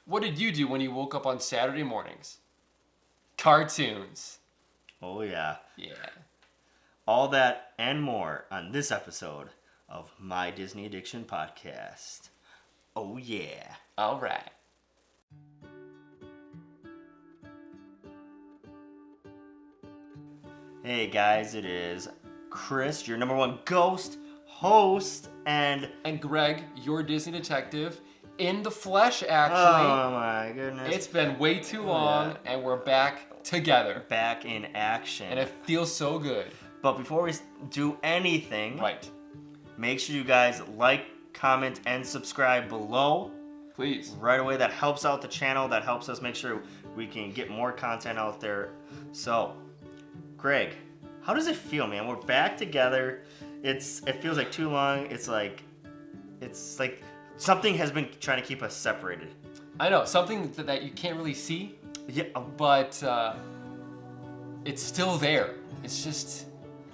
what did you do when you woke up on Saturday mornings? Cartoons. Oh, yeah. Yeah. All that and more on this episode of My Disney Addiction Podcast. Oh, yeah. All right. Hey, guys, it is Chris, your number one ghost host, and Greg, your Disney detective, in the flesh, actually. oh my goodness. It's been way too long, and we're back together. Back in action. And it feels so good. But before we do anything, Right. make sure you guys like, comment, and subscribe below. Please. Right away, that helps out the channel. That helps us make sure we can get more content out there. So, Greg, how does it feel, man? We're back together. It feels like too long. It's like something has been trying to keep us separated. I know, something that you can't really see, Yeah. but it's still there. It's just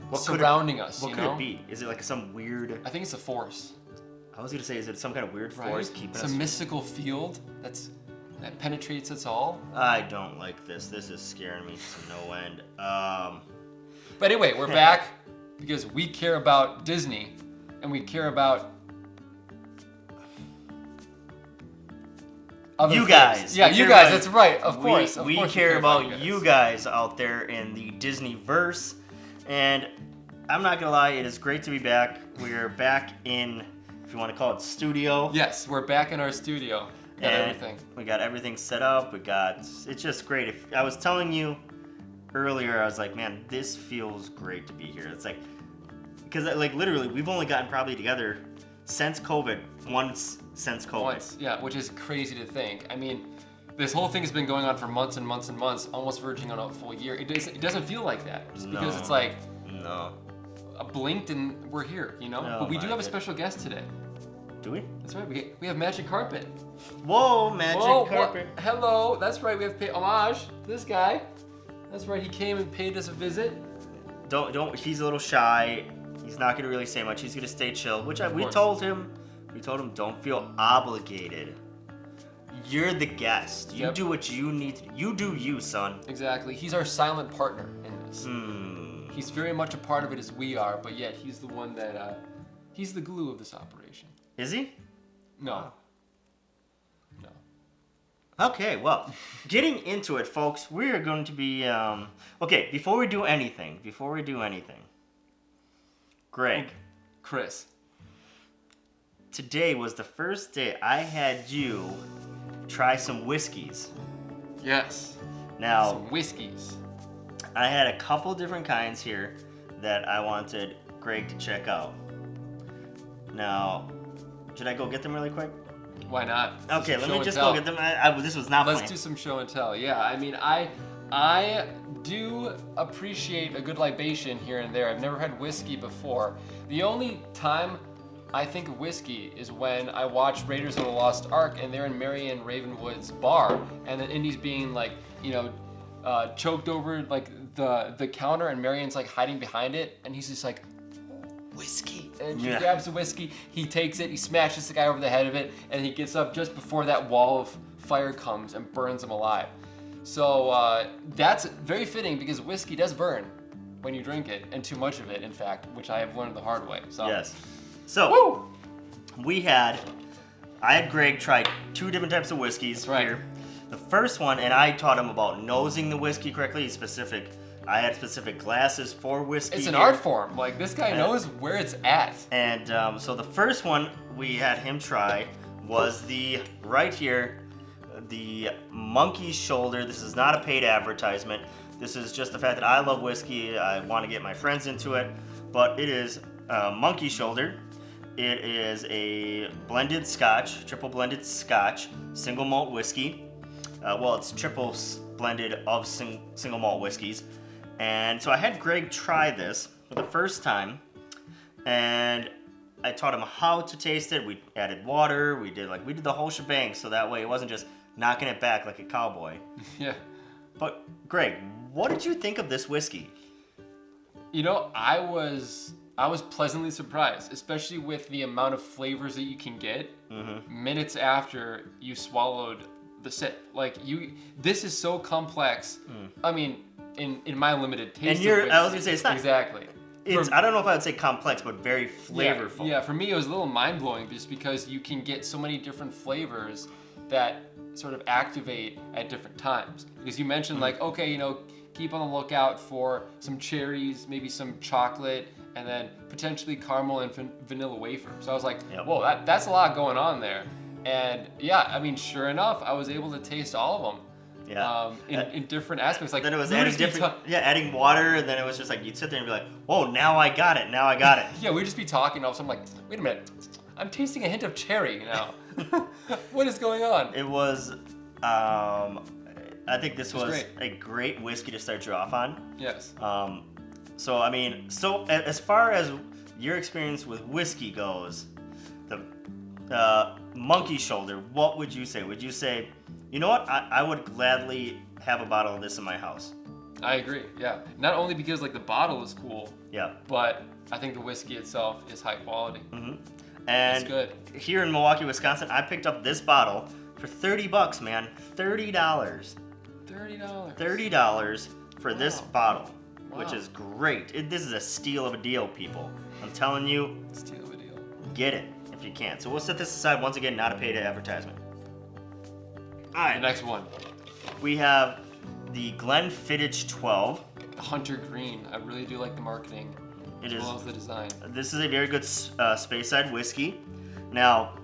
What could surrounding us, What you could know? it be? Is it like some weird? I think it's a force. I was gonna say, is it some kind of weird force keeping It's us? a mystical field that penetrates us all. I don't like this. This is scaring me to no end. But anyway, we're back because we care about Disney and we care about other you things. guys. Yeah, We you care guys. about- That's right. Of course. We care about you guys out there in the Disneyverse, and I'm not gonna lie, it is great to be back. We're back in, if you want to call it, studio. Yes, we're back in our studio. Got And everything. we got everything set up. It's just great. If I was telling you earlier, I was like, man, this feels great to be here. It's like, because like literally, we've only gotten probably together since COVID, once since COVID. Once, yeah, which is crazy to think. I mean, this whole thing has been going on for months and months and months, almost verging on a full year. It doesn't feel like that, just because No. it's like No. a blinked and we're here, you know? Oh But we do my have a goodness. special guest today. Do we? That's right, we have Magic Carpet. Whoa, magic Whoa, carpet. hello, that's right, we have to pay homage to this guy. That's right, he came and paid us a visit. Don't. He's a little shy. He's not gonna really say much. He's gonna stay chill. We course. told him. We told him don't feel obligated. You're the guest. You Yep. do what you need. You do you, son. Exactly, he's our silent partner in this. Hmm. He's very much a part of it as we are, but yet he's the one that, he's the glue of this operation. Is he? No. No. Okay. Well, getting into it, folks. We are going to be. Okay. Before we do anything. Greg. Chris. Today was the first day I had you try some whiskeys. Yes. Now. Some whiskeys. I had a couple different kinds here that I wanted Greg to check out. Now, should I go get them really quick? Why not? Okay, Some let show me and just tell. go get them. This was not Let's planned. do some show and tell. Yeah, I mean, I do appreciate a good libation here and there. I've never had whiskey before. The only time I think of whiskey is when I watch Raiders of the Lost Ark and they're in Marion Ravenwood's bar, and then Indy's being like, choked over like the counter, and Marion's like hiding behind it, and he's just like, whiskey, and she Yeah. grabs the whiskey, he takes it, he smashes the guy over the head of it, and he gets up just before that wall of fire comes and burns him alive. So that's very fitting because whiskey does burn when you drink it, and too much of it, in fact, which I have learned the hard way. So Yes. So, woo! I had Greg try two different types of whiskeys That's right. here. The first one, and I taught him about nosing the whiskey correctly. I had specific glasses for whiskey. It's an here. art form. Like, this guy knows where it's at. And so the first one we had him try was the Monkey Shoulder. This is not a paid advertisement. This is just the fact that I love whiskey. I want to get my friends into it. But it is Monkey Shoulder. It is a blended Scotch, triple blended Scotch, single malt whiskey. It's triple blended of single malt whiskeys. And so I had Greg try this for the first time, and I taught him how to taste it. We added water. We did the whole shebang, so that way it wasn't just knocking it back like a cowboy. Yeah. But Greg, what did you think of this whiskey? You know, I was pleasantly surprised, especially with the amount of flavors that you can get minutes after you swallowed the sip. Like this is so complex. I mean, in my limited taste. And I was gonna say it's not exactly. I don't know if I would say complex, but very flavorful. Yeah, for me it was a little mind blowing just because you can get so many different flavors that sort of activate at different times. Because you mentioned like, okay, you know, keep on the lookout for some cherries, maybe some chocolate, and then potentially caramel and vanilla wafer. So I was like, whoa, that's a lot going on there. And yeah, I mean, sure enough, I was able to taste all of them. Yeah. In different aspects. Like then it was adding water, and then it was just like you'd sit there and be like, "Whoa, now I got it! Now I got it!" Yeah, we'd just be talking, and all of a sudden I'm like, "Wait a minute, I'm tasting a hint of cherry now. What is going on?" It was, I think this was a great whiskey to start you off on. Yes. So I mean, as far as your experience with whiskey goes, the Monkey Shoulder, what would you say? Would you say, you know what? I would gladly have a bottle of this in my house. I agree. Yeah. Not only because like the bottle is cool. Yeah. But I think the whiskey itself is high quality. Mm-hmm. And it's good. Here in Milwaukee, Wisconsin, I picked up this bottle for $30, man. $30. $30 for this bottle, which is great. This is a steal of a deal, people. I'm telling you. Steal of a deal. Get it if you can. So we'll set this aside once again, not a paid advertisement. All right. The next one. We have the Glenfiddich 12. Hunter Green. I really do like the marketing as well as the design. This is a very good Speyside whiskey. Now,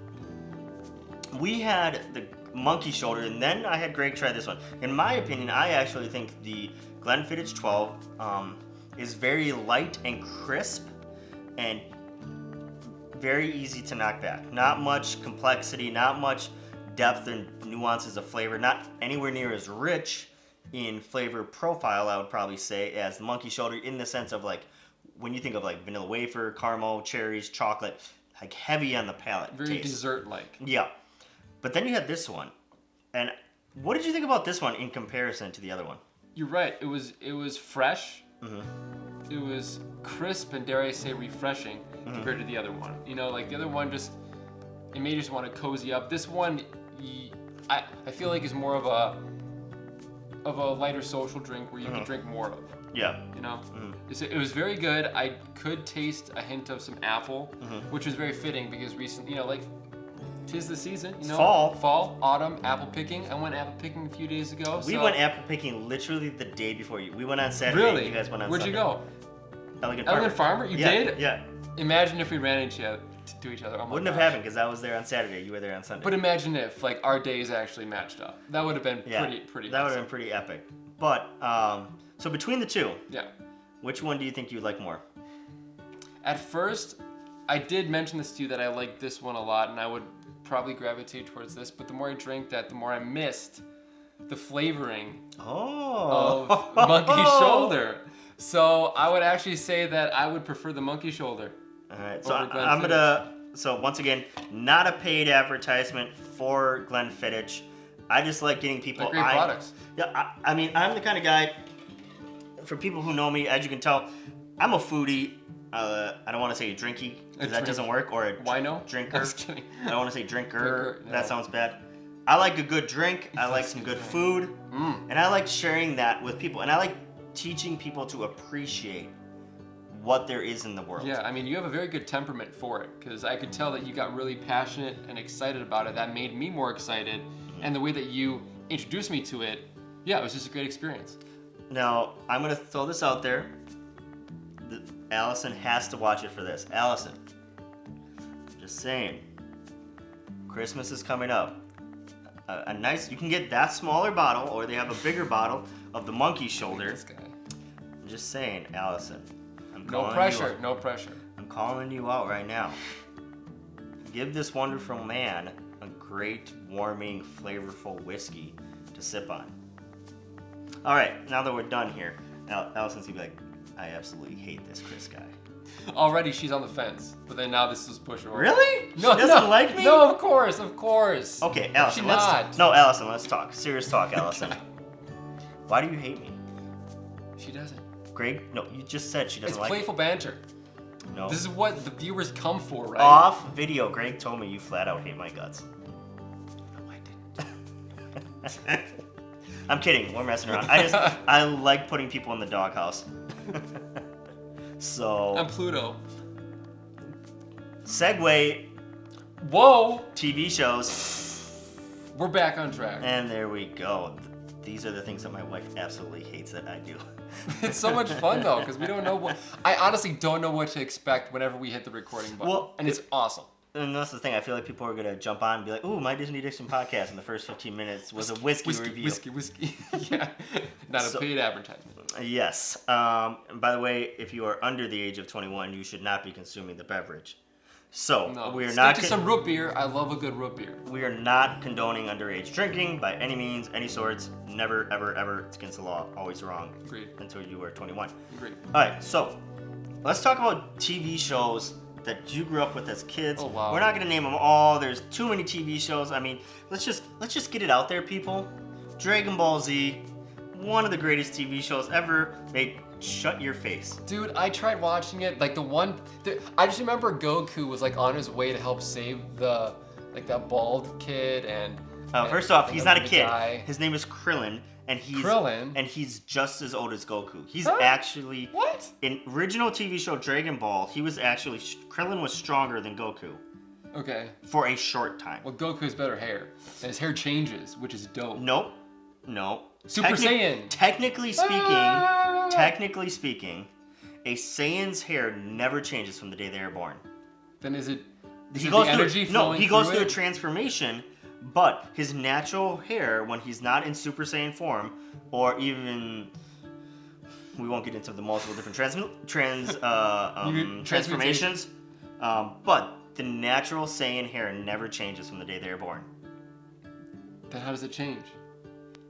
we had the Monkey Shoulder, and then I had Greg try this one. In my opinion, I actually think the Glenfiddich 12 is very light and crisp and very easy to knock back. Not much complexity, not much depth and nuances of flavor, not anywhere near as rich in flavor profile, I would probably say, as the Monkey Shoulder, in the sense of like, when you think of like vanilla wafer, caramel, cherries, chocolate, like heavy on the palate. Very taste. dessert-like. Yeah. But then you had this one. And what did you think about this one in comparison to the other one? You're right. It was fresh. Mm-hmm. It was crisp and, dare I say, refreshing compared to the other one. You know, like the other one it made you just want to cozy up. This one, I feel like is more of a lighter social drink where you can drink more of. Yeah. You know? It was very good. I could taste a hint of some apple, which was very fitting because recently, you know, like, 'tis the season, you know? Fall, autumn, apple picking. I went apple picking a few days ago. We went apple picking literally the day before you. We went on Saturday. Really? You guys went on Where'd Sunday. you go? Elegant Farmer? You did? Yeah. Imagine if we ran into each other. Oh my Wouldn't have gosh. happened because I was there on Saturday. You were there on Sunday. But imagine if, like, our days actually matched up. That would have been pretty That would awesome. have been pretty epic. But, so between the two, which one do you think you like more? At first, I did mention this to you that I liked this one a lot, and I would probably gravitate towards this. But the more I drank that, the more I missed the flavoring of Monkey Shoulder. So I would actually say that I would prefer the Monkey Shoulder. All right, so so once again, not a paid advertisement for Glenfiddich. I just like getting people. They're great products. Yeah, I mean, I'm the kind of guy, for people who know me, as you can tell, I'm a foodie. I don't want to say drinky, because that doesn't work, or a wino? Drinker. I'm just kidding. I don't want to say drinker. No. That sounds bad. I like a good drink. I like some good food. And I like sharing that with people. And I like teaching people to appreciate what there is in the world. Yeah, I mean, you have a very good temperament for it, because I could tell that you got really passionate and excited about it. That made me more excited, and the way that you introduced me to it, yeah, it was just a great experience. Now, I'm going to throw this out there. Allison has to watch it for this. Allison, just saying, Christmas is coming up. You can get that smaller bottle, or they have a bigger bottle of the Monkey Shoulder. This guy. I'm just saying, Allison. No pressure. I'm calling you out right now. Give this wonderful man a great, warming, flavorful whiskey to sip on. All right, now that we're done here, Allison's gonna be like, I absolutely hate this Chris guy. Already she's on the fence, but then now this is push her over. Really? No, she doesn't like me? No, of course. Okay, Allison, Allison, let's talk. Serious talk, Allison. Why do you hate me? She doesn't. Greg, no, you just said she doesn't like me. It's playful banter. No. This is what the viewers come for, right? Off video, Greg told me you flat out hate my guts. No, I didn't. I'm kidding. We're messing around. I like putting people in the doghouse. So. I'm Pluto. Segue. Whoa! TV shows. We're back on track. And there we go. These are the things that my wife absolutely hates that I do. It's so much fun though, because we don't know what. I honestly don't know what to expect whenever we hit the recording button. Well, and it's awesome. And that's the thing. I feel like people are gonna jump on and be like, "Ooh, my Disney Addiction podcast." In the first 15 minutes was a whiskey review. Whiskey. Yeah, not a paid advertisement. Yes. And by the way, if you are under the age of 21, you should not be consuming the beverage. So No, we are stick not. to some root beer. I love a good root beer. We are not condoning underage drinking by any means, any sorts. Never, ever, ever. It's against the law. Always wrong. Agreed. Until you are 21. Agreed. All right. So let's talk about TV shows that you grew up with as kids. Oh wow. We're not gonna name them all. There's too many TV shows. I mean, let's just get it out there, people. Dragon Ball Z, one of the greatest TV shows ever made. Shut your face. Dude, I tried watching it. Like I just remember Goku was like on his way to help save that bald kid and. First off, he's not a kid. Die. His name is Krillin, and he's just as old as Goku. He's actually what? In original TV show Dragon Ball, he was actually Krillin was stronger than Goku. Okay. For a short time. Well, Goku has better hair, and his hair changes, which is dope. Nope. Super Saiyan. Technically speaking, a Saiyan's hair never changes from the day they are born. Then is it? He goes through a transformation, but his natural hair, when he's not in Super Saiyan form, or even we won't get into the multiple different transformations, but the natural Saiyan hair never changes from the day they are born. Then how does it change?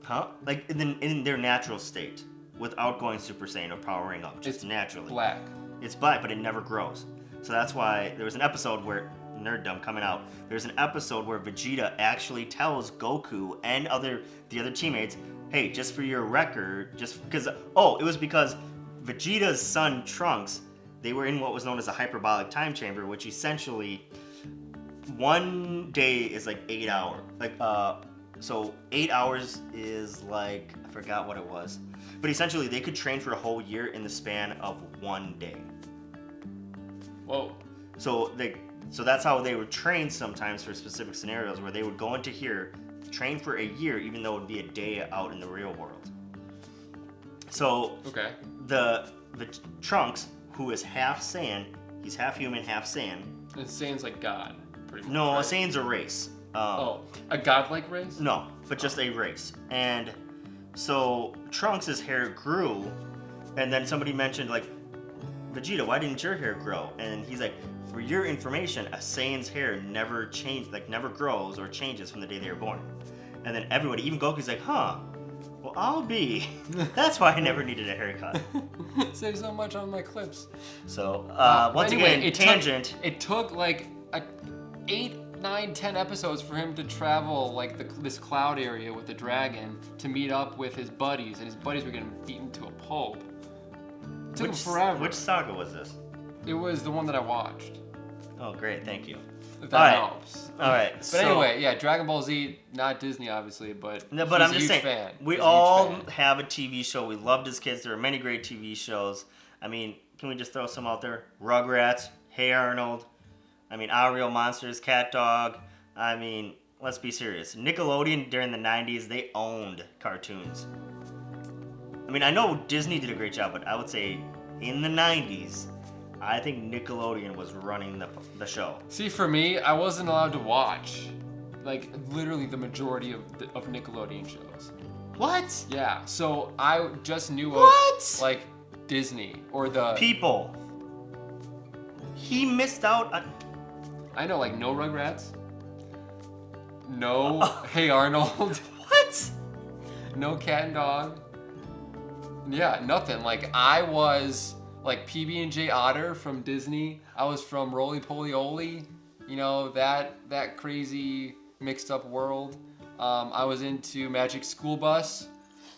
Huh? Like in their natural state, without going Super Saiyan or powering up, just naturally. Black. It's black, but it never grows. So that's why there was an episode where nerddom coming out. There's an episode where Vegeta actually tells Goku and the other teammates, "Hey, just for your record, just because it was because Vegeta's son Trunks, they were in what was known as a hyperbolic time chamber, which essentially one day is like 8 hours. So 8 hours is like, I forgot what it was. But essentially they could train for a whole year in the span of one day. Whoa. So that's how they would train sometimes for specific scenarios where they would go into here, train for a year, even though it would be a day out in the real world. So okay. The Trunks, who is half Saiyan, he's half human, half Saiyan. And Saiyan's like God, pretty much. No, right? a Saiyan's a race. A godlike race? No, but just a race. And so Trunks' hair grew, and then somebody mentioned, like, Vegeta, why didn't your hair grow? And he's like, for your information, a Saiyan's hair never grows or changes from the day they were born. And then everybody, even Goku's like, huh, well, I'll be. That's why I never needed a haircut. Save so much on my clips. So, anyway, again, tangent. It took like 8, 9, 10 episodes for him to travel like this cloud area with the dragon to meet up with his buddies, and his buddies were getting beaten to a pulp. It took him forever. Which saga was this? It was the one that I watched. Oh, great, thank you. If that helps. All right. But anyway, yeah, Dragon Ball Z, not Disney, obviously, but no, but I'm just saying, fan. We all have a TV show we loved as kids. There are many great TV shows. I mean, can we just throw some out there? Rugrats, Hey Arnold. I mean, Our Real Monsters, Cat Dog. I mean, let's be serious. Nickelodeon during the 90s, they owned cartoons. I mean, I know Disney did a great job, but I would say in the 90s, I think Nickelodeon was running the show. See, for me, I wasn't allowed to watch, like, literally the majority of Nickelodeon shows. What? Yeah, so I just knew of, like, Disney or the... People. He missed out on... I know, like, no Rugrats. No Hey Arnold. What? No Cat and Dog. Yeah, nothing. Like, I was... like PB&J Otter from Disney. I was from Roly Poly Oly, you know, that crazy mixed up world. I was into Magic School Bus.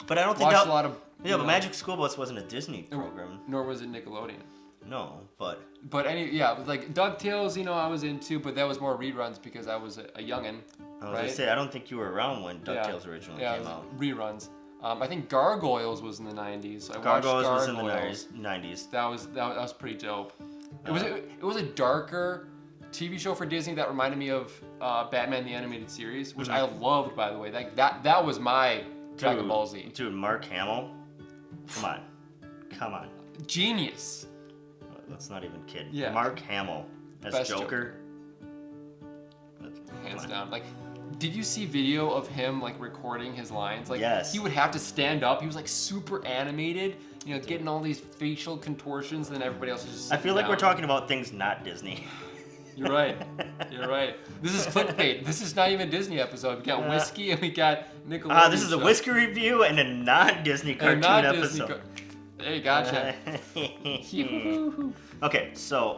But I don't think watched a lot of but Magic School Bus wasn't a Disney program. Nor was it Nickelodeon. No, but But like DuckTales, I was into, but that was more reruns because I was a youngin'. I was right? gonna say I don't think you were around when DuckTales originally yeah, came it was out. reruns. I think Gargoyles was in the 90s. I Gargoyles watched was in the Gargoyles. 90s. That was pretty dope. It was a darker TV show for Disney that reminded me of Batman the Animated Series, which I loved, by the way. That was my Dragon Ball Z. Dude, Mark Hamill. Come on. Genius. Let's not even kid. Yeah. Mark Hamill as Best Joker. Hands down. Like, did you see video of him like recording his lines? Like, Yes. he would have to stand up. He was like super animated, getting all these facial contortions, and then everybody else is just. I feel like down. we're talking about things not Disney. You're right. You're right. This is clickbait. This is not even a Disney episode. We got whiskey and we got Nickelodeon. This is a show. whiskey review and a non-Disney And cartoon not Disney episode. Hey, gotcha. Okay, so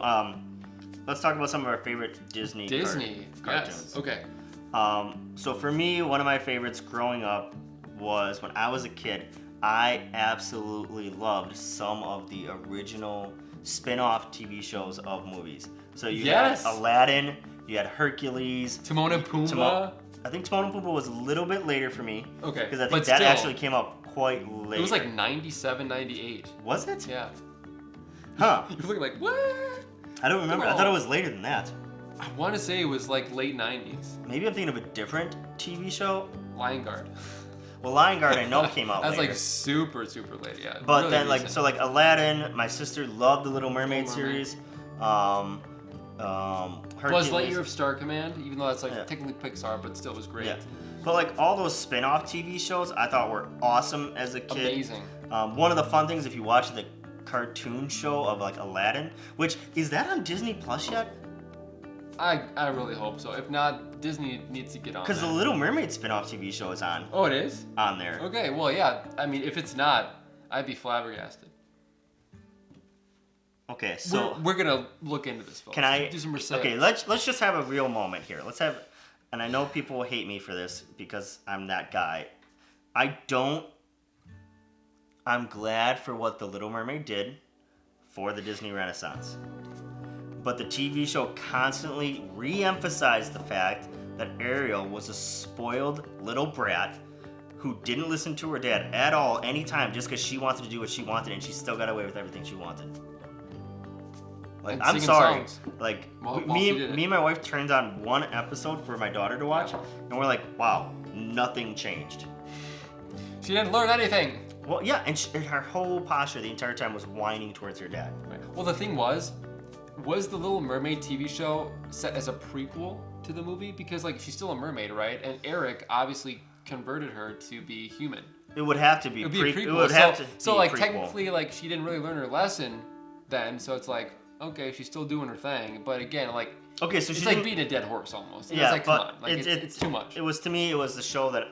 let's talk about some of our favorite Disney Disney. cartoons. Yes. Okay. So for me, one of my favorites growing up was when I was a kid. I absolutely loved some of the original spin-off TV shows of movies. So you Yes. had Aladdin, you had Hercules. Timon and Pumbaa. I think Timon and Pumbaa was a little bit later for me. Okay. Because I think but that still, actually came out quite late. It was like 97, 98. Was it? Yeah. Huh. You're looking like, what? I don't remember. Come I thought it on. was later than that. I want to say it was like late 90s. Maybe I'm thinking of a different TV show. Lion Guard. Well, Lion Guard I know came out That's later. like super, super late, yeah. But really then, recent. like Aladdin, my sister loved the Little Mermaid Little Mermaid. series. Buzz Hercules. Lightyear of Star Command, even though that's like Yeah. technically Pixar, but still was great. Yeah. But like all those spin-off TV shows, I thought were awesome as a kid. Amazing. One of the fun things, if you watch the cartoon show of like Aladdin, which is that on Disney Plus yet? I really hope so. If not, Disney needs to get on Because the that. Little Mermaid spin-off TV show is Oh, it is? on there. Okay, well, yeah. I mean, if it's not, I'd be flabbergasted. Okay, so We're gonna look into this, folks. can I? do some research? Okay, let's just have a real moment here. Let's have, and I know people will hate me for this because I'm that guy. I'm glad for what The Little Mermaid did for the Disney Renaissance. But the TV show constantly re-emphasized the fact that Ariel was a spoiled little brat who didn't listen to her dad at all anytime just because she wanted to do what she wanted and she still got away with everything she wanted. Like, And I'm singing sorry. songs. Like, While me she did it. and my wife turned on one episode for my daughter to watch, and we're like, wow, nothing changed. She didn't learn anything. Well, yeah, and her whole posture the entire time was whining towards her dad. Well, the thing was the Little Mermaid TV show set as a prequel to the movie? Because, like, she's still a mermaid, right? And Eric obviously converted her to be human. It would have to be, It would be a prequel. It would have to so be like, prequel. technically, like, she didn't really learn her lesson then, so it's like, okay, she's still doing her thing. But again, like, Okay, so it's she like didn't- beating a dead horse almost. And Yeah, it's like, come but on. Like, it's too much. It was, to me, it was the show that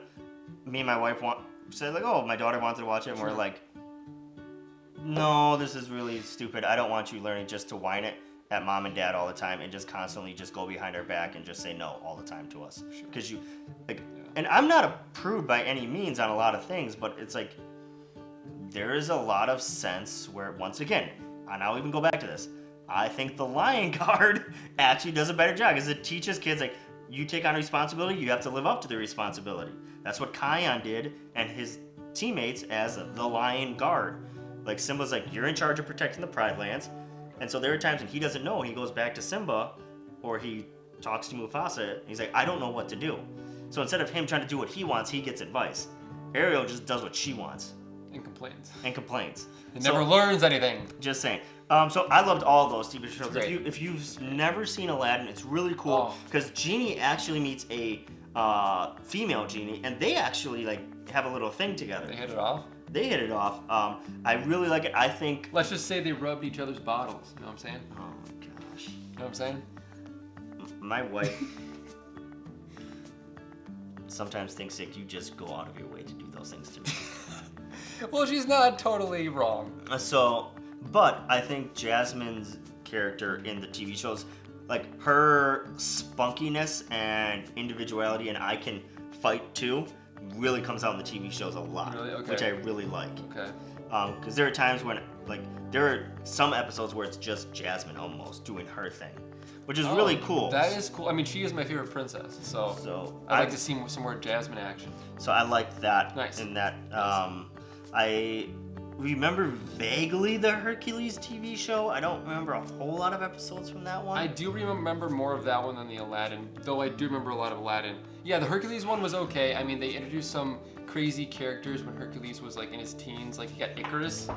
me and my wife said, like, oh, my daughter wanted to watch it, and we're like, no, this is really stupid. I don't want you learning just to whine it at mom and dad all the time and just constantly just go behind our back and just say no all the time to us. Because you, like, and I'm not a prude by any means on a lot of things, but it's like, there is a lot of sense where, once again, and I'll even go back to this, I think the Lion Guard actually does a better job because it teaches kids, like, you take on responsibility, you have to live up to the responsibility. That's what Kion did and his teammates as the Lion Guard. Like, Simba's like, you're in charge of protecting the Pride Lands. And so there are times when he doesn't know and he goes back to Simba or he talks to Mufasa. And he's like, I don't know what to do. So instead of him trying to do what he wants, he gets advice. Ariel just does what she wants And complains. and complains. It So- never learns anything. Just saying. So I loved all those TV shows. Great. If you've never seen Aladdin, it's really cool Oh. because Genie actually meets a female genie, and they actually like have a little thing together. They hit it off. They hit it off. I really like it. I think. Let's just say they rubbed each other's bottles. You know what I'm saying? Oh my gosh. You know what I'm saying? My wife sometimes thinks that you just go out of your way to do those things to me. Well, she's not totally wrong. But I think Jasmine's character in the TV shows, like her spunkiness and individuality, and I can fight too, really comes out in the TV shows a lot, Really? Okay. which I really like. Okay. Because there are times when like there are some episodes where it's just Jasmine almost doing her thing, which is really cool. That is cool. I mean, she is my favorite princess, so I'd like to see some more Jasmine action. So I like that. Nice. In that, I remember vaguely the Hercules TV show. I don't remember a whole lot of episodes from that one. I do remember more of that one than the Aladdin, though I do remember a lot of Aladdin. Yeah, the Hercules one was okay. I mean, they introduced some crazy characters when Hercules was like in his teens. Like, he got Icarus,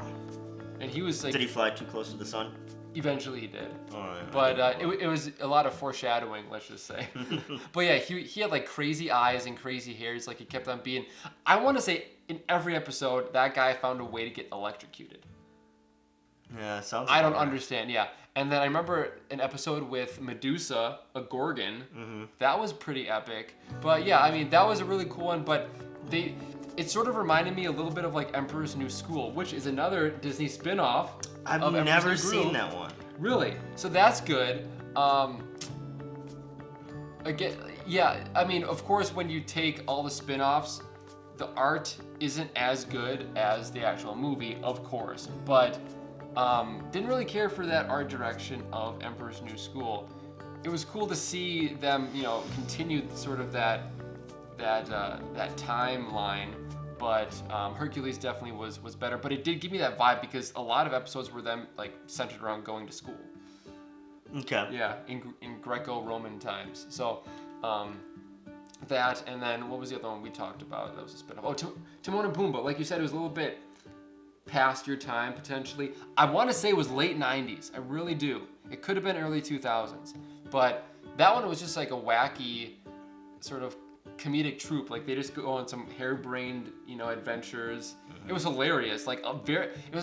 and he was like... Did he fly too close to the sun? Eventually he did. Oh, yeah. But it was a lot of foreshadowing, let's just say. But yeah, he had like crazy eyes and crazy hairs. Like, he kept on being... I want to say in every episode, that guy found a way to get electrocuted. Yeah, sounds. I don't understand. Yeah, and then I remember an episode with Medusa, a Gorgon. Mm-hmm. That was pretty epic. But yeah, I mean, that was a really cool one. But it sort of reminded me a little bit of like Emperor's New School, which is another Disney spin-off. I've of never Emperor's New Groove. seen that one. Really? So that's good. Again, yeah. I mean, of course, when you take all the spin-offs, the art isn't as good as the actual movie, of course. But didn't really care for that art direction of Emperor's New School. It was cool to see them, continue sort of that timeline. But Hercules definitely was better. But it did give me that vibe because a lot of episodes were them like centered around going to school. Okay. Yeah, in Greco-Roman times. So that, and then what was the other one we talked about? That was a spin-off. Oh, Timon and Pumbaa. Like you said, it was a little bit past your time potentially. I want to say it was late 90s. I really do. It could have been early 2000s. But that one was just like a wacky sort of comedic troupe. Like, they just go on some harebrained, adventures. Mm-hmm. It was hilarious. Like it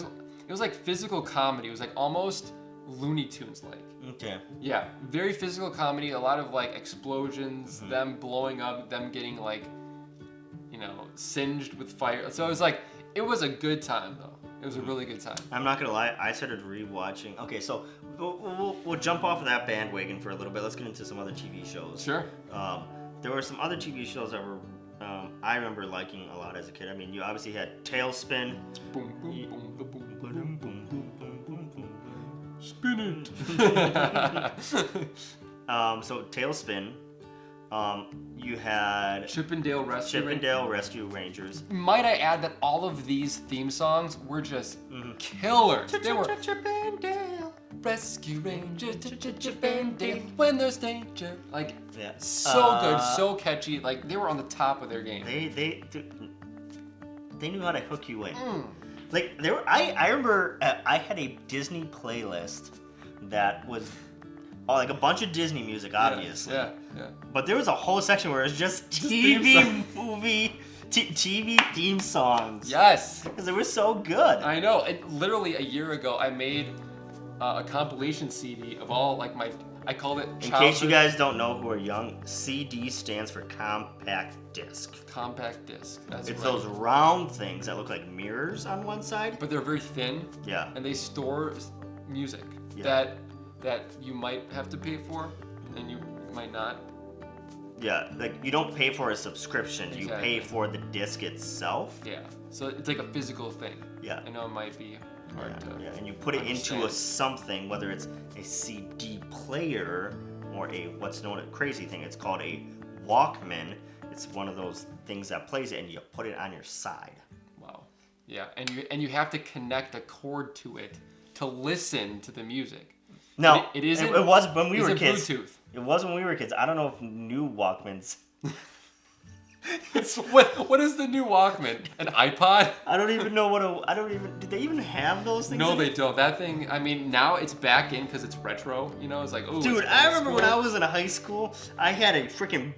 was like physical comedy. It was like almost Looney Tunes like. Okay. Yeah, very physical comedy. A lot of like explosions, mm-hmm. them blowing up, them getting like, singed with fire. So it was a good time though. It was a really good time. I'm not gonna lie, I started rewatching. Okay, so we'll jump off of that bandwagon for a little bit. Let's get into some other TV shows. Sure. There were some other TV shows that were I remember liking a lot as a kid. I mean, you obviously had Tailspin. Boom, boom, boom, boom, boom, boom, boom, boom, boom, boom. Spin it. So Tailspin. You had Chippendale Rescue Rangers. Might I add that all of these theme songs were just killers. They were Chippendale Rescue Rangers, Chippendale when there's danger. Like, so good, so catchy. Like, they were on the top of their game. They knew how to hook you in. Like, I remember I had a Disney playlist that was like a bunch of Disney music, obviously. Yeah. But there was a whole section where it was just TV theme songs. Yes. Because they were so good. I know. And literally a year ago, I made a compilation CD of all I called it childhood. In case you guys don't know who are young, CD stands for compact disc. Compact disc. That's it's right. those round things that look like mirrors on one side. But they're very thin. Yeah. And they store music that you might have to pay for, and you might not. Yeah, like you don't pay for a subscription, Exactly. You pay for the disc itself. Yeah, so it's like a physical thing. Yeah. I know it might be hard to and you put it understand. into something, whether it's a CD player or a what's known as crazy thing. It's called a Walkman. It's one of those things that plays it, and you put it on your side. Wow. Yeah, and you have to connect a cord to it to listen to the music. No, it isn't. It was when we were kids. Bluetooth. It was when we were kids. I don't know if new Walkmans. What is the new Walkman? An iPod? I don't even know did they even have those things? No, they don't. That thing, I mean, now it's back in because it's retro. It's like, oh. Dude, I remember when I was in high school, I had a freaking.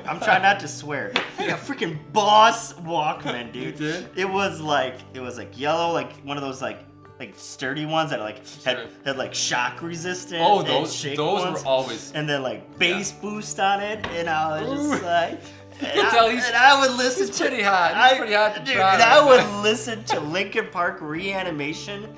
I'm trying not to swear. I had a freaking Boss Walkman, dude. You did? It was like yellow, like one of those like sturdy ones that had like shock resistant. Oh, and those shake were ones. always. And then like bass boost on it, and I was just like. And I would listen he's pretty hot. He's pretty hot to try. And I would listen to Linkin Park Reanimation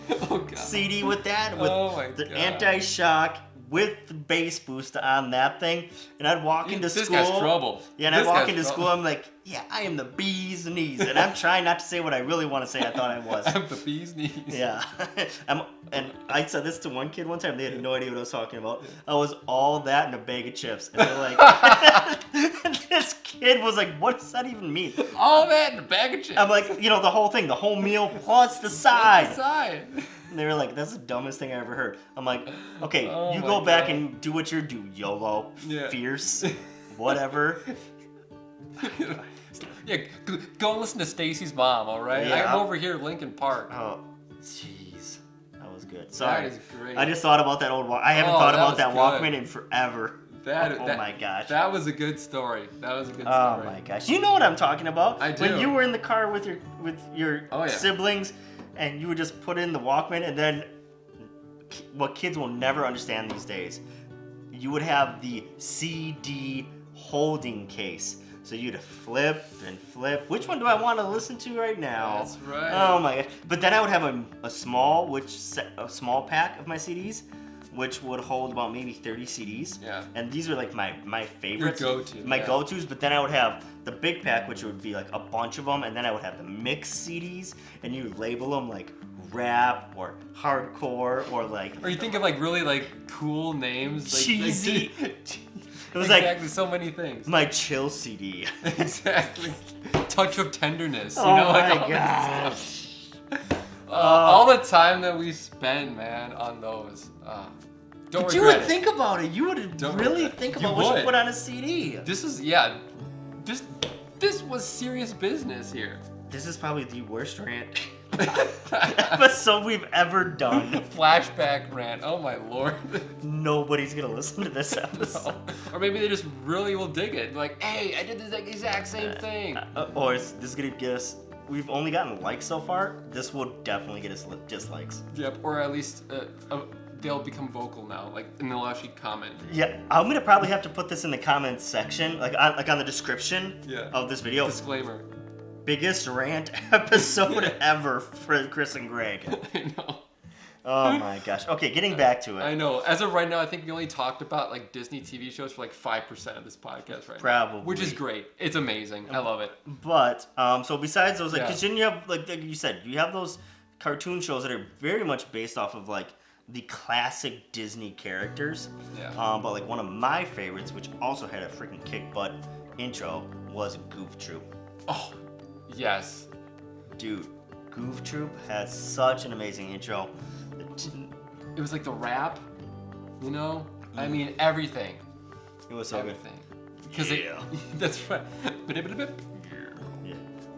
CD with that, with the anti-shock with the bass boost on that thing, and I'd walk into This school. guy's trouble. Yeah, and I'd This walk guy's into trouble. school. I'm like, yeah, I am the bee's knees, and I'm trying not to say what I really want to say. I thought I was. I'm the bee's knees. Yeah, and I said this to one kid one time. They had no idea what I was talking about. I was all that and a bag of chips, and they're like, and this kid was like, "What does that even mean?" All that in a bag of chips. I'm like, the whole thing, the whole meal plus the What's side. the side? And they were like, "That's the dumbest thing I ever heard." I'm like, "Okay, Oh you my go back God. and do what you do, YOLO, Yeah. fierce, whatever." Yeah, go listen to Stacy's mom, all right? Yeah. I'm over here at Lincoln Park. Oh, jeez, that was good. Sorry, That is great. I just thought about that old walk. I haven't Oh, thought that about was that good. Walkman in forever. That, Oh that- my gosh. That was a good story. That was a good Oh story. my gosh, you know what I'm talking about? I do. When you were in the car with your Oh, yeah. siblings, and you would just put in the Walkman, and then what kids will never understand these days, you would have the CD holding case. So you'd flip and flip. Which one do I want to listen to right now? That's right. Oh my gosh! But then I would have a small pack of my CDs, which would hold about maybe 30 CDs. Yeah. And these were like my favorites. go-to, My yeah. go-tos. But then I would have the big pack, which would be like a bunch of them, and then I would have the mixed CDs, and you would label them like rap or hardcore or like. Or you think of like really like cool names, like Cheesy. It was exactly so many things. My chill CD. Exactly. Touch of tenderness. You Oh know, like my all this gosh. stuff. All the time that we spend, man, on those. Don't But you regret would it. think about it. You would Don't really regret it. think You about what you would. put on a CD. This is this was serious business here. This is probably the worst rant episode we've ever done. Flashback rant. Oh my lord. Nobody's gonna listen to this episode. Or maybe they just really will dig it. Like, hey, I did this exact same thing. Or this is gonna get us. We've only gotten likes so far. This will definitely get us dislikes. Yep. Or at least they'll become vocal now. Like, and they'll actually comment. Yeah, I'm gonna probably have to put this in the comments section, like on the description Yeah. of this video. Disclaimer. Biggest rant episode ever for Chris and Greg. I know. Oh my gosh. Okay, getting back to it. I know. As of right now, I think we only talked about like Disney TV shows for like 5% of this podcast right now. Probably. Which is great. It's amazing. I love it. But so besides those, like, Yeah. because then you have like you said, you have those cartoon shows that are very much based off of like the classic Disney characters. Yeah. But like one of my favorites, which also had a freaking kick butt intro, was Goof Troop. Oh, yes. Dude, Goof Troop has such an amazing intro. It was like the rap, you know? I mean, everything. It was so Everything. Because Yeah. that's right. Ba-dip-a-dip.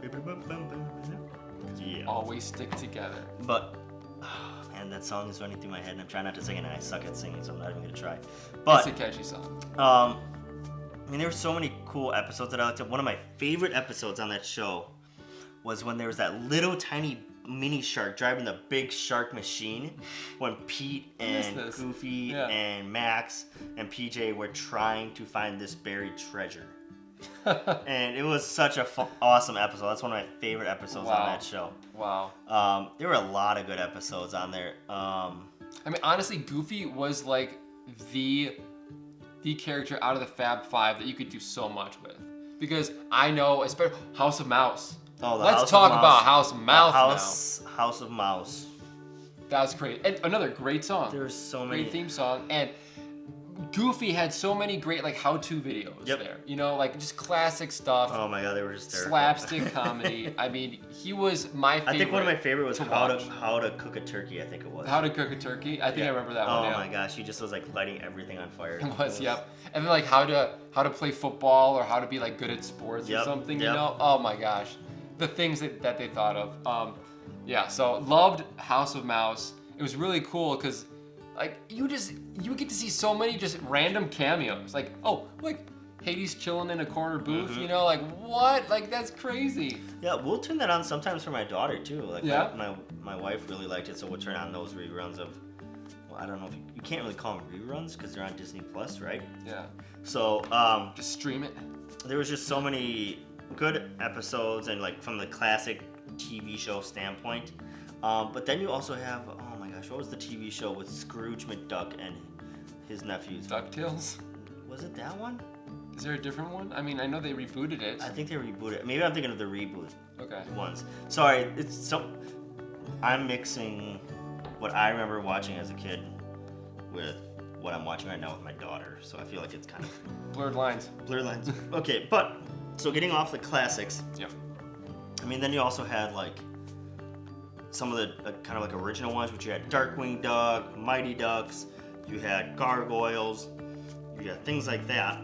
good. Yeah. Always stick together. But man, that song is running through my head, and I'm trying not to sing it, and I suck at singing, so I'm not even gonna try. It's But a catchy song. I mean, there were so many cool episodes that I liked. One of my favorite episodes on that show was when there was that little tiny mini shark driving the big shark machine when Pete missed and this. Goofy Yeah. and Max and PJ were trying to find this buried treasure. And it was such a awesome episode. That's one of my favorite episodes on Wow. that show. Wow. There were a lot of good episodes on there. I mean, honestly, Goofy was like the character out of the Fab Five that you could do so much with. Because I know, especially House of Mouse. Oh, the Let's House of talk Mouse. about House of Mouse House of Mouse. now. That's great. And another great song. There's so many. Great theme song. And Goofy had so many great like how-to videos Yep. there. You know, like just classic stuff. Oh my god, they were hysterical. Slapstick comedy. I mean, he was my favorite. I think one of my favorite was to how watch. to cook a turkey. I think it was. How to Cook a Turkey. I think Yeah. I remember that Oh one. Yeah. my gosh, he just was like lighting everything on fire. It was, yep. And then like how to play football or how to be like good at sports or Yep, something, you yep. know? Oh my gosh. The things that they thought of. Yeah, so loved House of Mouse. It was really cool because like you get to see so many just random cameos. Like, oh, like Hades chilling in a corner booth, you know, like what? Like that's crazy. Yeah, we'll turn that on sometimes for my daughter too. Like Yeah? my wife really liked it, so we'll turn on those reruns of. Well, I don't know if you can't really call them reruns because they're on Disney Plus, right? Yeah. So Just stream it. there was just so many good episodes and like from the classic TV show standpoint. But then you also have, oh my gosh, what was the TV show with Scrooge McDuck and his nephews. DuckTales. Was it that one? Is there a different one? I mean, I know they rebooted it. I think they rebooted it. Maybe I'm thinking of the reboot Okay. ones. Sorry, I'm mixing what I remember watching as a kid with what I'm watching right now with my daughter. So I feel like it's kind of Blurred lines. blurred lines. Okay, but so getting off the classics. Yep. I mean, then you also had like some of the kind of like original ones, which you had Darkwing Duck, Mighty Ducks, you had Gargoyles, you had things like that.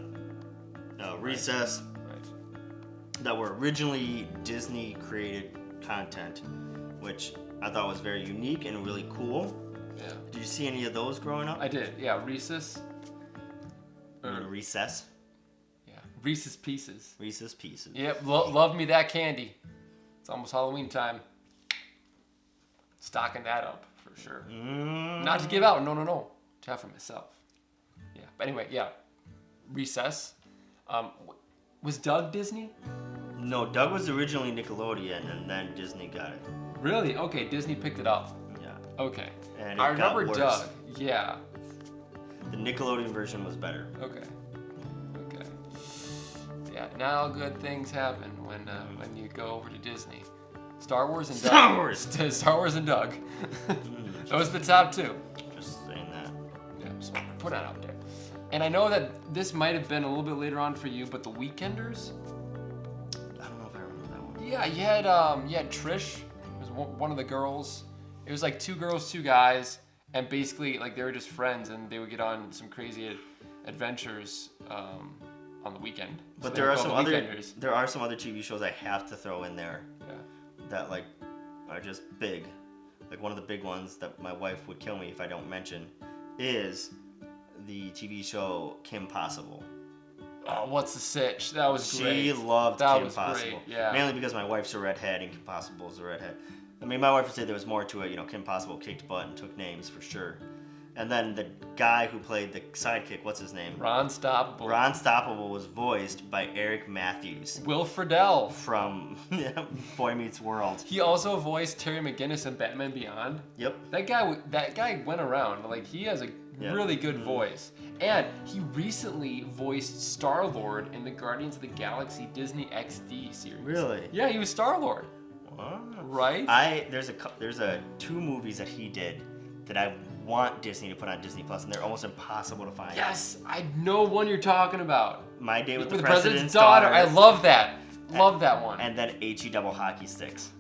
Recess, Right. that were originally Disney created content, which I thought was very unique and really cool. Yeah. Did you see any of those growing up? I did. Yeah. Reese's. Recess, Yeah. Reese's Pieces. Reese's Pieces. Yep. Love me that candy. It's almost Halloween time. Stocking that up for sure. Not to give out. No. To have for myself. Yeah. But anyway, yeah. Recess. Was Doug Disney? No, Doug was originally Nickelodeon, and then Disney got it. Really? Okay. Disney picked it up. Yeah, Okay. and I it got remember worse. Doug. Yeah. The Nickelodeon version was better. Okay. Yeah. Now good things happen when you go over to Disney. Star Wars and Doug. Star Wars! Star Wars and Doug. Those are the top two. Just saying that. Yeah, just put that out there. And I know that this might have been a little bit later on for you, but the Weekenders. I don't know if I remember that one. Yeah, you had Trish. It was one of the girls. It was like two girls, two guys, and basically like they were just friends, and they would get on some crazy adventures on the weekend. So But they there were are called some other Weekenders. there are some other TV shows I have to throw in there Yeah. that like are just big. Like one of the big ones that my wife would kill me if I don't mention is the TV show Kim Possible. Oh, what's the sitch? That was great. She loved That Kim was Possible. great, yeah. Mainly because my wife's a redhead and Kim Possible's a redhead. I mean, my wife would say there was more to it. You know, Kim Possible kicked butt and took names for sure. And then the guy who played the sidekick, what's his name? Ron Stoppable. Ron Stoppable was voiced by Eric Matthews Will Friedle. from Boy Meets World. He also voiced Terry McGinnis in Batman Beyond. Yep. That guy went around. Like he has a Yeah. really good voice, and he recently voiced Star-Lord in the Guardians of the Galaxy Disney XD series. Really? Yeah, he was Star-Lord. Wow. Right? There's two movies that he did that I want Disney to put on Disney Plus, and they're almost impossible to find. Yes, I know one you're talking about. My Day with With the the President's President's Daughter. I love that. Love that one. And then HE double hockey sticks.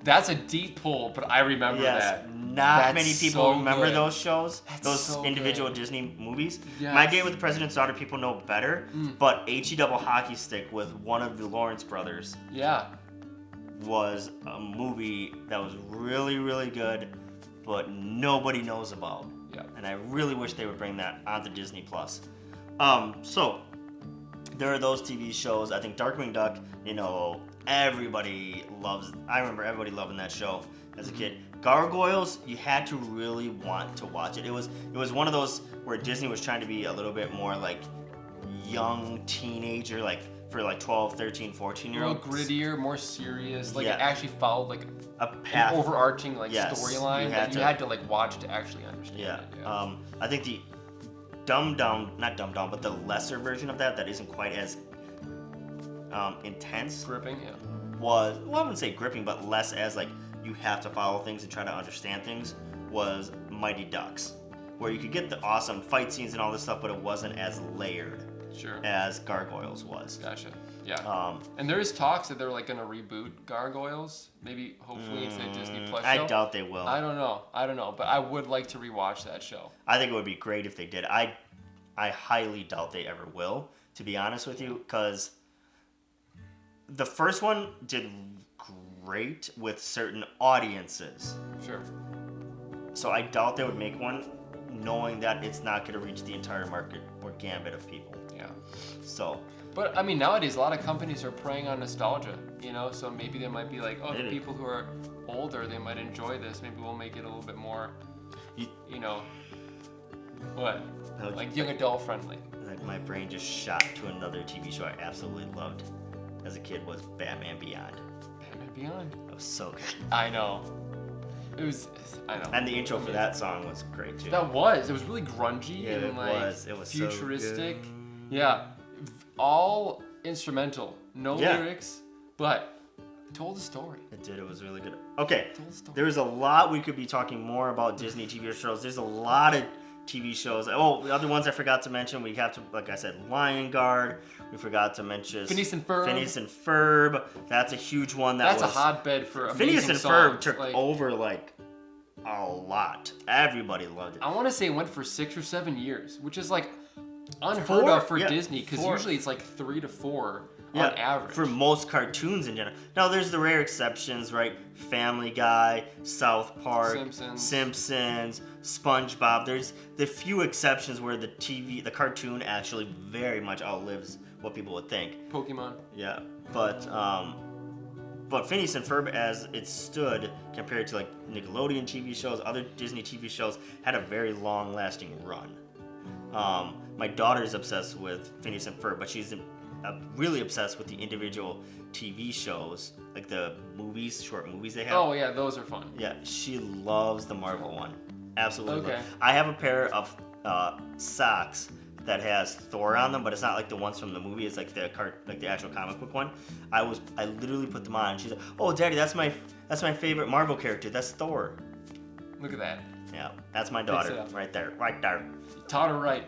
That's a deep pull, but I remember that. Not That's many people so remember good. those shows, That's those so individual good. Disney movies. Yes. My Day with the President's Daughter, people know better, but HE double hockey stick with one of the Lawrence brothers Yeah. was a movie that was really, really good, but nobody knows about. Yeah. And I really wish they would bring that onto Disney Plus. So there are those TV shows. I think Darkwing Duck, you know, everybody loves. I remember everybody loving that show as a kid. Gargoyles, you had to really want to watch it. It was one of those where Disney was trying to be a little bit more like young teenager, like for like 12, 13, 14 A year little olds. grittier, more serious. Like Yeah. it actually followed like A an path. overarching like Yes, storyline you that had you to- had to like watch to actually understand Yeah. it. Yeah. I think the not dumbed down, but the lesser version of that isn't quite as intense Gripping, yeah. was, well, I wouldn't say gripping, but less as like you have to follow things and try to understand things, was Mighty Ducks, where you could get the awesome fight scenes and all this stuff, but it wasn't as layered Sure. as Gargoyles was. Gotcha. Yeah. And there is talks that they're like gonna reboot Gargoyles. Maybe hopefully it's a Disney Plus show. I doubt they will. I don't know, but I would like to rewatch that show. I think it would be great if they did. I highly doubt they ever will, to be honest with you, because the first one did great with certain audiences. Sure. So I doubt they would make one knowing that it's not going to reach the entire market or gambit of people. Yeah. So, But I mean, nowadays a lot of companies are preying on nostalgia, you know. So maybe they might be like, oh, Maybe. people who are older, they might enjoy this. Maybe we'll make it a little bit more, you know, what, like young adult friendly. like my brain just shot to another TV show I absolutely loved as a kid was Batman Beyond. Batman Beyond. That was so good. I know. It was, I know. And the intro for that song was great too. It was really grungy Yeah, and it like was. It was so good. futuristic. Yeah, all instrumental, no Yeah. lyrics, but it told a story. It did. It was really good. Okay, Told a story. there's a lot we could be talking more about Disney TV shows. There's a lot of TV shows. Oh, the other ones I forgot to mention. We have to, like I said, Lion Guard. We forgot to mention Phineas and Ferb. Phineas and Ferb. That's a huge one. That's a hotbed for amazing Phineas and songs. Ferb took Like, over like a lot. Everybody loved it. I want to say it went for 6 or 7 years, which is like unheard 4, of for yeah, Disney because 4. usually it's like 3 to 4 Yeah, on average. for most cartoons in general. Now, there's the rare exceptions, right? Family Guy, South Park, Simpsons, SpongeBob. There's the few exceptions where the cartoon actually very much outlives what people would think. Pokemon. Yeah, but Phineas and Ferb, as it stood compared to like Nickelodeon TV shows, other Disney TV shows, had a very long-lasting run. My daughter's obsessed with Phineas and Ferb, but she's really obsessed with the individual TV shows, like the movies, short movies they have. Oh yeah, those are fun. Yeah, she loves the Marvel one. Absolutely. Okay. I have a pair of socks that has Thor on them, but it's not like the ones from the movie. It's like the actual comic book one. I literally put them on, and she's like, "Oh, Daddy, that's my favorite Marvel character. That's Thor." Look at that. Yeah, that's my it daughter up. right there, right there. Taught her right.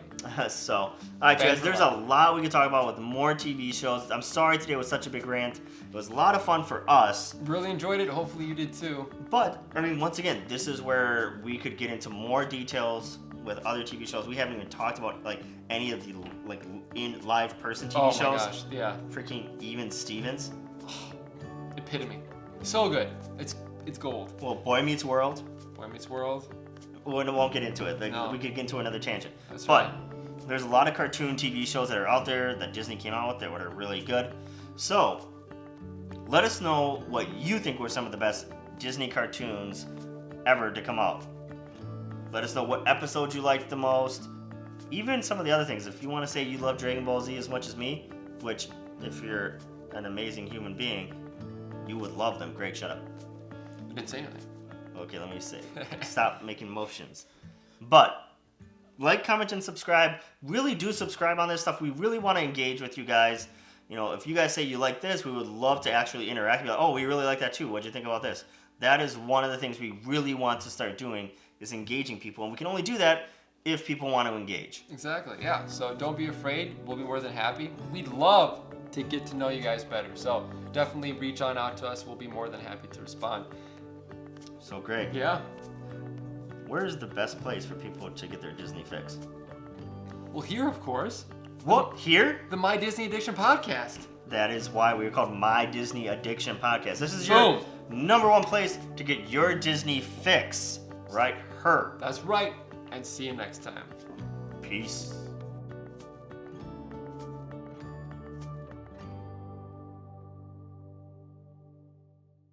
So, all right, Fans guys, for there's a life. lot we could talk about with more TV shows. I'm sorry today was such a big rant. It was a lot of fun for us. Really enjoyed it. Hopefully you did too. But, I mean, once again, this is where we could get into more details with other TV shows. We haven't even talked about, like, any of the, like, in live person TV Oh shows. my gosh, yeah. Freaking Even Stevens. Epitome. So good. It's gold. Well, Boy Meets World. Boy Meets World. We won't get into it. Like, No. we could get into another tangent. That's but right. there's a lot of cartoon TV shows that are out there that Disney came out with that are really good. So, let us know what you think were some of the best Disney cartoons ever to come out. Let us know what episodes you liked the most. Even some of the other things. If you want to say you love Dragon Ball Z as much as me, which, if you're an amazing human being, you would love them. Greg, shut up. I didn't say anything. Okay, let me say. Stop making motions. But like, comment, and subscribe. Really do subscribe on this stuff. We really want to engage with you guys. You know, if you guys say you like this, we would love to actually interact. Be like, oh, we really like that too. What'd you think about this? That is one of the things we really want to start doing, is engaging people. And we can only do that if people want to engage. Exactly, yeah. So don't be afraid. We'll be more than happy. We'd love to get to know you guys better. So definitely reach on out to us. We'll be more than happy to respond. So, Greg, Yeah. where is the best place for people to get their Disney fix? Well, here, of course, What? Here? the My Disney Addiction podcast. That is why we're called My Disney Addiction Podcast. This is your Boom. number one place to get your Disney fix. Right? Her. That's right. And see you next time. Peace.